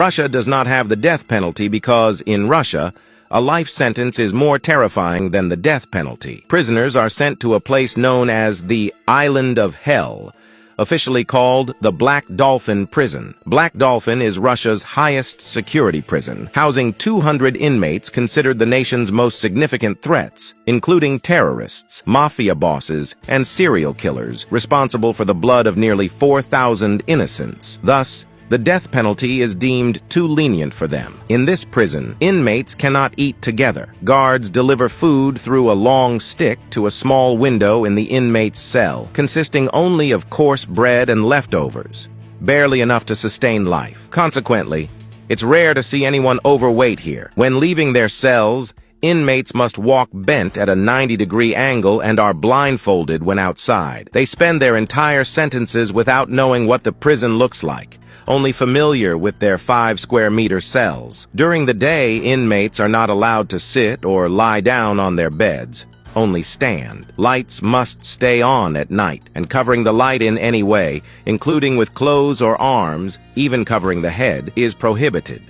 Russia does not have the death penalty because, in Russia, a life sentence is more terrifying than the death penalty. Prisoners are sent to a place known as the Island of Hell, officially called the Black Dolphin Prison. Black Dolphin is Russia's highest security prison, housing 200 inmates considered the nation's most significant threats, including terrorists, mafia bosses, and serial killers, responsible for the blood of nearly 4,000 innocents. Thus, the death penalty is deemed too lenient for them. In this prison, inmates cannot eat together. Guards deliver food through a long stick to a small window in the inmate's cell, consisting only of coarse bread and leftovers, barely enough to sustain life. Consequently, it's rare to see anyone overweight here. When leaving their cells, inmates must walk bent at a 90-degree angle and are blindfolded when outside. They spend their entire sentences without knowing what the prison looks like, only familiar with their 5-square-meter cells. During the day, inmates are not allowed to sit or lie down on their beds, only stand. Lights must stay on at night, and covering the light in any way, including with clothes or arms, even covering the head, is prohibited.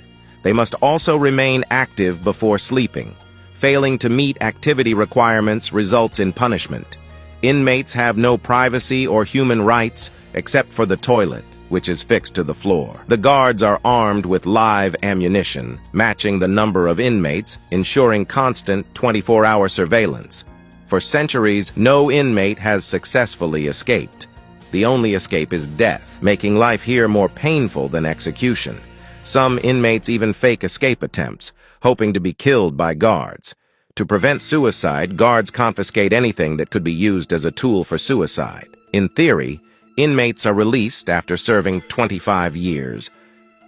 They must also remain active before sleeping. Failing to meet activity requirements results in punishment. Inmates have no privacy or human rights except for the toilet, which is fixed to the floor. The guards are armed with live ammunition, matching the number of inmates, ensuring constant 24-hour surveillance. For centuries, no inmate has successfully escaped. The only escape is death, making life here more painful than execution. Some inmates even fake escape attempts, hoping to be killed by guards. To prevent suicide, guards confiscate anything that could be used as a tool for suicide. In theory, inmates are released after serving 25 years.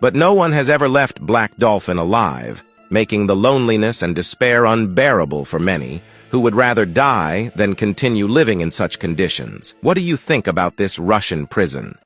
But no one has ever left Black Dolphin alive, making the loneliness and despair unbearable for many, who would rather die than continue living in such conditions. What do you think about this Russian prison?